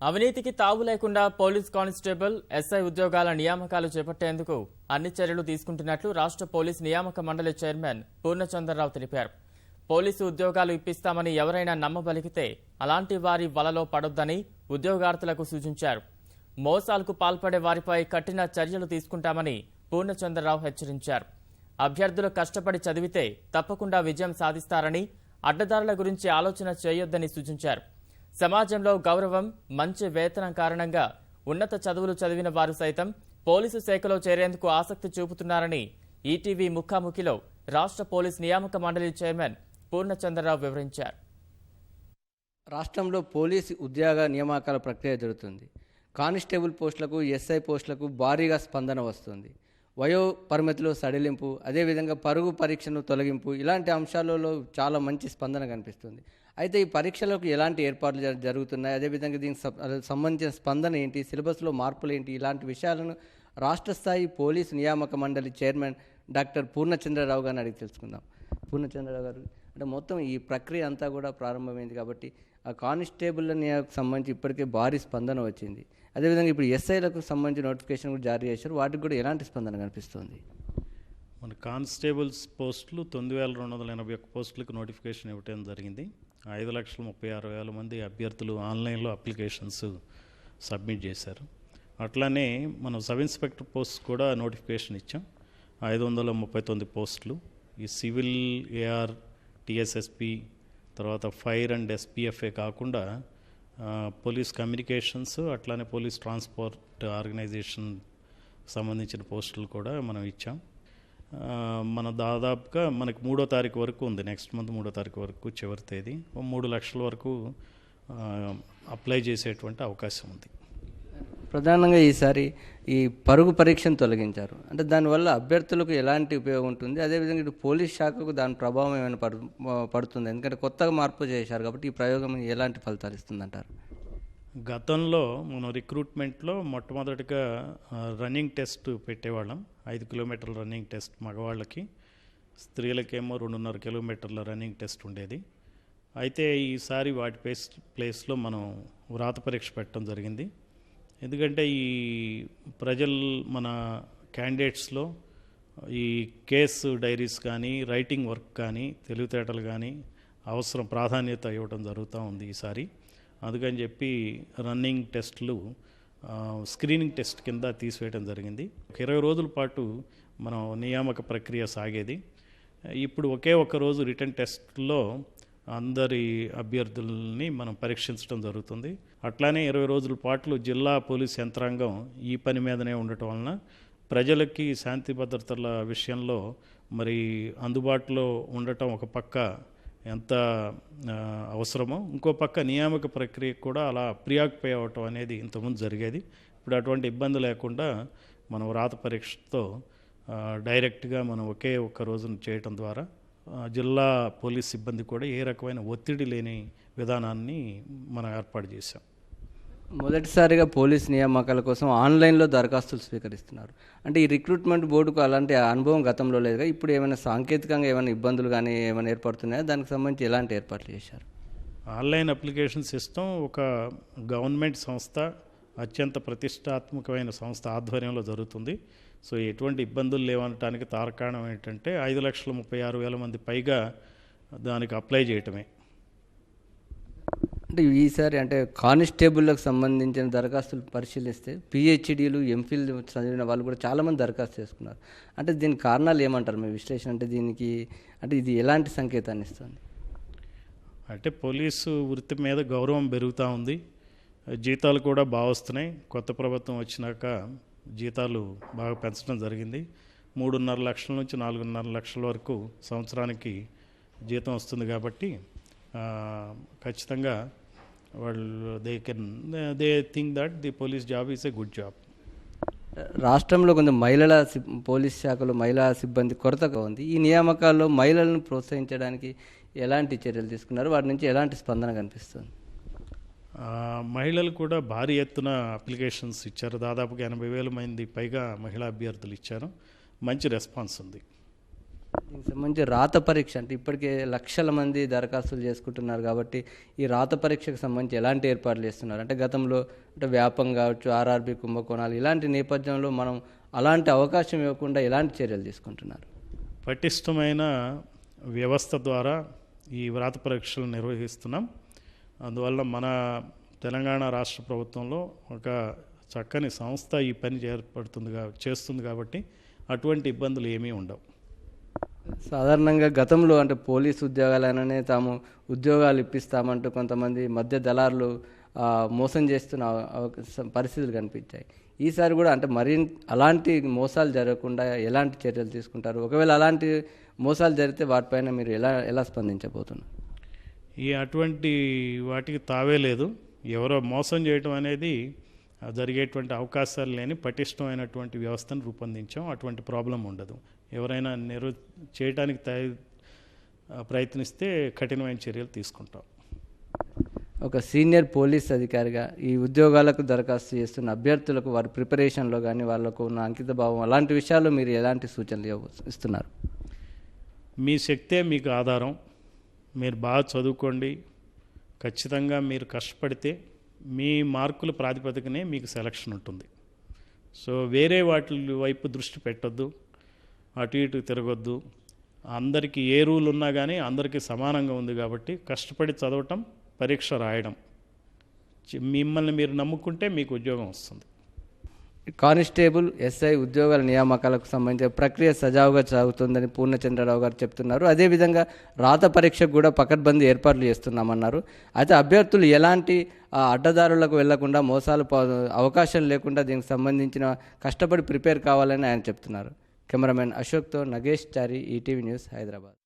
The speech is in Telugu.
అవినీతికి తావు లేకుండా పోలీస్ కానిస్టేబుల్ ఎస్ఐ ఉద్యోగాల నియామకాలు చేపట్టేందుకు అన్ని చర్యలు తీసుకుంటున్నట్లు రాష్ట్ర పోలీస్ నియామక మండలి చైర్మన్ పూర్ణచంద్రరావు తెలిపారు. పోలీసు ఉద్యోగాలు ఇప్పిస్తామని ఎవరైనా నమ్మబలికితే అలాంటి వారి వలలో పడొద్దని ఉద్యోగార్థులకు సూచించారు. మోసాలకు పాల్పడే వారిపై కఠిన చర్యలు తీసుకుంటామని పూర్ణచంద్రరావు హెచ్చరించారు. అభ్యర్థులు కష్టపడి చదివితే తప్పకుండా విజయం సాధిస్తారని, అడ్డదారుల గురించి ఆలోచన చేయొద్దని సూచించారు. సమాజంలో గౌరవం, మంచి వేతనం కారణంగా ఉన్నత చదువులు చదివిన వారు సైతం పోలీసు శాఖలో చేరేందుకు ఆసక్తి చూపుతున్నారని ఈటీవీ ముఖాముఖిలో రాష్ట్ర పోలీస్ నియామక మండలి చైర్మన్ పూర్ణచంద్రరావు వివరించారు. రాష్ట్రంలో పోలీసు ఉద్యోగ నియామకాల ప్రక్రియ జరుగుతుంది. కానిస్టేబుల్ పోస్టులకు, ఎస్ఐ పోస్టులకు భారీగా స్పందన వస్తుంది. వయో పరిమితులు సడలింపు, అదేవిధంగా పరుగు పరీక్షను తొలగింపు, ఇలాంటి అంశాలలో చాలా మంచి స్పందన కనిపిస్తుంది. అయితే ఈ పరీక్షలకు ఎలాంటి ఏర్పాట్లు జరుగుతున్నాయి, అదేవిధంగా దీనికి సంబంధించిన స్పందన ఏంటి, సిలబస్లో మార్పులు ఏంటి, ఇలాంటి విషయాలను రాష్ట్ర స్థాయి పోలీసు నియామక మండలి చైర్మన్ డాక్టర్ పూర్ణచంద్రరావు గారిని అడిగి తెలుసుకుందాం. పూర్ణచంద్రరావు గారు, అంటే మొత్తం ఈ ప్రక్రియ అంతా కూడా ప్రారంభమైంది కాబట్టి ఆ కానిస్టేబుల్ నియామకు సంబంధించి ఇప్పటికే భారీ స్పందన వచ్చింది. అదేవిధంగా ఇప్పుడు ఎస్ఐలకు సంబంధించి నోటిఫికేషన్ కూడా జారీ చేశారు. వాటికి కూడా ఎలాంటి స్పందన కనిపిస్తుంది? మన కానిస్టేబుల్స్ పోస్టులు 9281 పోస్టులకు నోటిఫికేషన్ ఇవ్వడం జరిగింది. 5,36,000 మంది అభ్యర్థులు ఆన్లైన్లో అప్లికేషన్స్ సబ్మిట్ చేశారు. అట్లానే మనం సబ్ ఇన్స్పెక్టర్ పోస్ట్ కూడా నోటిఫికేషన్ ఇచ్చాం. 539 పోస్టులు. ఈ సివిల్, ఏఆర్, టిఎస్ఎస్పి, తర్వాత ఫైర్ అండ్ ఎస్పీఎఫ్ఏ కాకుండా పోలీస్ కమ్యూనికేషన్స్, అట్లానే పోలీస్ ట్రాన్స్పోర్ట్ ఆర్గనైజేషన్ సంబంధించిన పోస్టులు కూడా మనం ఇచ్చాం. మన దాదాపుగా మనకు 3వ తారీఖు వరకు ఉంది. నెక్స్ట్ మంత్ 3వ తారీఖు వరకు చివరి తేదీ. 3 లక్షల వరకు అప్లై చేసేటువంటి అవకాశం ఉంది. ప్రధానంగా ఈసారి ఈ పరుగు పరీక్షను తొలగించారు. అంటే దానివల్ల అభ్యర్థులకు ఎలాంటి ఉపయోగం ఉంటుంది, అదేవిధంగా ఇటు పోలీస్ శాఖకు దాని ప్రభావం ఏమైనా పడుతుంది? ఎందుకంటే కొత్తగా మార్పు చేశారు కాబట్టి ఈ ప్రయోగం ఎలాంటి ఫలితాలు ఇస్తుందంటారు? గతంలో మనం రిక్రూట్మెంట్లో మొట్టమొదటిగా రన్నింగ్ టెస్ట్ పెట్టేవాళ్ళం. 5 కిలోమీటర్ల రన్నింగ్ టెస్ట్ మగవాళ్ళకి, స్త్రీలకేమో 2.5 కిలోమీటర్ల రన్నింగ్ టెస్ట్ ఉండేది. అయితే ఈసారి వాటి ప్లేస్లో మనం వ్రాత పరీక్ష పెట్టడం జరిగింది. ఎందుకంటే ఈ మన క్యాండిడేట్స్లో ఈ కేసు డైరీస్ కానీ, రైటింగ్ వర్క్ కానీ, తెలివితేటలు కానీ ప్రాధాన్యత ఇవ్వడం జరుగుతూ ఉంది ఈసారి. అందుకని చెప్పి రన్నింగ్ టెస్టులు స్క్రీనింగ్ టెస్ట్ కింద తీసివేయడం జరిగింది. 20 రోజుల పాటు మనం నియామక ప్రక్రియ సాగేది. ఇప్పుడు ఒకే ఒక్క రోజు రిటర్న్ టెస్ట్లో అందరి అభ్యర్థుల్ని మనం పరీక్షించడం జరుగుతుంది. అట్లానే 20 రోజుల పాటు జిల్లా పోలీస్ యంత్రాంగం ఈ పని మీదనే ఉండటం వలన ప్రజలకి శాంతి భద్రతల విషయంలో మరి అందుబాటులో ఉండటం ఒక పక్క ఎంత అవసరమో, ఇంకో పక్క నియామక ప్రక్రియ కూడా అలా ప్రియాక్పై అవటం అనేది ఇంతకుముందు జరిగేది. ఇప్పుడు అటువంటి ఇబ్బంది లేకుండా మనం వ్రాత పరీక్షతో డైరెక్ట్గా మనం ఒకే ఒక్క రోజున చేయటం ద్వారా జిల్లా పోలీస్ సిబ్బంది కూడా ఏ రకమైన ఒత్తిడి లేని విధానాన్ని మనం ఏర్పాటు చేశాం. మొదటిసారిగా పోలీస్ నియామకాల కోసం ఆన్లైన్లో దరఖాస్తులు స్వీకరిస్తున్నారు. అంటే ఈ రిక్రూట్మెంట్ బోర్డుకు అలాంటి అనుభవం గతంలో లేదుగా, ఇప్పుడు ఏమైనా సాంకేతికంగా ఏమైనా ఇబ్బందులు కానీ ఏమైనా ఏర్పడుతున్నాయా? దానికి సంబంధించి ఎలాంటి ఏర్పాట్లు చేశారు? ఆన్లైన్ అప్లికేషన్ సిస్టమ్ ఒక గవర్నమెంట్ సంస్థ, అత్యంత ప్రతిష్టాత్మకమైన సంస్థ ఆధ్వర్యంలో జరుగుతుంది. సో ఎటువంటి ఇబ్బందులు లేవనటానికి తార్కాణం ఏంటంటే 5,36,000 మంది పైగా దానికి అప్లై చేయటమే. అంటే ఈసారి అంటే కానిస్టేబుల్లకు సంబంధించిన దరఖాస్తులు పరిశీలిస్తే పిహెచ్డీలు, ఎంఫిల్ చదివిన వాళ్ళు కూడా చాలామంది దరఖాస్తు చేసుకున్నారు. అంటే దీనికి కారణాలు ఏమంటారు మీ విశ్లేషణ? అంటే దీనికి ఇది ఎలాంటి సంకేతాన్ని ఇస్తుంది? అంటే పోలీసు వృత్తి మీద గౌరవం పెరుగుతూ ఉంది. జీతాలు కూడా బాగా వస్తున్నాయి. కొత్త ప్రభుత్వం వచ్చినాక జీతాలు బాగా పెంచడం జరిగింది. 3.5 లక్షల నుంచి 4.5 లక్షల వరకు సంవత్సరానికి జీతం వస్తుంది. కాబట్టి ఖచ్చితంగా వాళ్ళు they think that the police job is a good job. రాష్ట్రంలో కొంచెం పోలీస్ శాఖలో మహిళా సిబ్బంది కొరతగా ఉంది. ఈ నియామకాల్లో మహిళలను ప్రోత్సహించడానికి ఎలాంటి చర్యలు తీసుకున్నారు? వాటి నుంచి ఎలాంటి స్పందన కనిపిస్తుంది? మహిళలు కూడా భారీ ఎత్తున అప్లికేషన్స్ ఇచ్చారు. దాదాపుగా 80,000 మంది పైగా మహిళా అభ్యర్థులు ఇచ్చారు. మంచి రెస్పాన్స్ ఉంది. దీనికి సంబంధించి రాత పరీక్ష అంటే ఇప్పటికే లక్షల మంది దరఖాస్తులు చేసుకుంటున్నారు కాబట్టి ఈ రాత పరీక్షకు సంబంధించి ఎలాంటి ఏర్పాట్లు చేస్తున్నారు? అంటే గతంలో అంటే వ్యాపం కావచ్చు, ఆర్ఆర్బి కుంభకోణాలు ఇలాంటి నేపథ్యంలో మనం అలాంటి అవకాశం ఇవ్వకుండా ఎలాంటి చర్యలు తీసుకుంటున్నారు? పటిష్టమైన వ్యవస్థ ద్వారా ఈ వ్రాత పరీక్షలు నిర్వహిస్తున్నాం. అందువల్ల మన తెలంగాణ రాష్ట్ర ప్రభుత్వంలో ఒక చక్కని సంస్థ ఈ పని చేస్తుంది కాబట్టి అటువంటి ఇబ్బందులు ఏమీ ఉండవు. సాధారణంగా గతంలో అంటే పోలీసు ఉద్యోగాలనే తాము ఉద్యోగాలు ఇప్పిస్తామంటూ కొంతమంది మధ్య దళారులు మోసం చేస్తున్న పరిస్థితులు కనిపించాయి. ఈసారి కూడా అంటే మరి అలాంటి మోసాలు జరగకుండా ఎలాంటి చర్యలు తీసుకుంటారు? ఒకవేళ అలాంటి మోసాలు జరిగితే వాటిపైన మీరు ఎలా స్పందించబోతున్నారు? అటువంటి వాటికి తావే లేదు. ఎవరో మోసం చేయటం అనేది జరిగేటువంటి అవకాశాలు లేని పటిష్టమైనటువంటి వ్యవస్థను రూపొందించాం. అటువంటి ప్రాబ్లం ఉండదు. ఎవరైనా చేయడానికి ప్రయత్నిస్తే కఠినమైన చర్యలు తీసుకుంటాం. ఒక సీనియర్ పోలీస్ అధికారిగా ఈ ఉద్యోగాలకు దరఖాస్తు చేస్తున్న అభ్యర్థులకు వారి ప్రిపరేషన్లో కానీ వాళ్ళకు ఉన్న అంకిత భావం అలాంటి విషయాల్లో మీరు ఎలాంటి సూచనలు ఇస్తున్నారు? మీ శక్తే మీకు ఆధారం. మీరు బాగా చదువుకోండి. ఖచ్చితంగా మీరు కష్టపడితే మీ మార్కుల ప్రాతిపదికనే మీకు సెలక్షన్ ఉంటుంది. సో వేరే వాటి వైపు దృష్టి పెట్టొద్దు, అటు ఇటు తిరగొద్దు. అందరికీ ఏ రూల్ ఉన్నా కానీ అందరికీ సమానంగా ఉంది కాబట్టి కష్టపడి చదవటం, పరీక్ష రాయడం, మిమ్మల్ని మీరు నమ్ముకుంటే మీకు ఉద్యోగం వస్తుంది. కానిస్టేబుల్, ఎస్ఐ ఉద్యోగాల నియామకాలకు సంబంధించిన ప్రక్రియ సజావుగా సాగుతుందని పూర్ణచంద్రరావు గారు చెప్తున్నారు. అదేవిధంగా రాత పరీక్షకు కూడా పకడ్బందీ ఏర్పాట్లు చేస్తున్నామన్నారు. అయితే అభ్యర్థులు ఎలాంటి అడ్డదారులకు వెళ్లకుండా మోసాలు అవకాశం లేకుండా దీనికి సంబంధించిన కష్టపడి ప్రిపేర్ కావాలని ఆయన చెప్తున్నారు. కెమెరామెన్ అశోక్తో నగేష్ చారి, ఈటీవీ న్యూస్, హైదరాబాద్.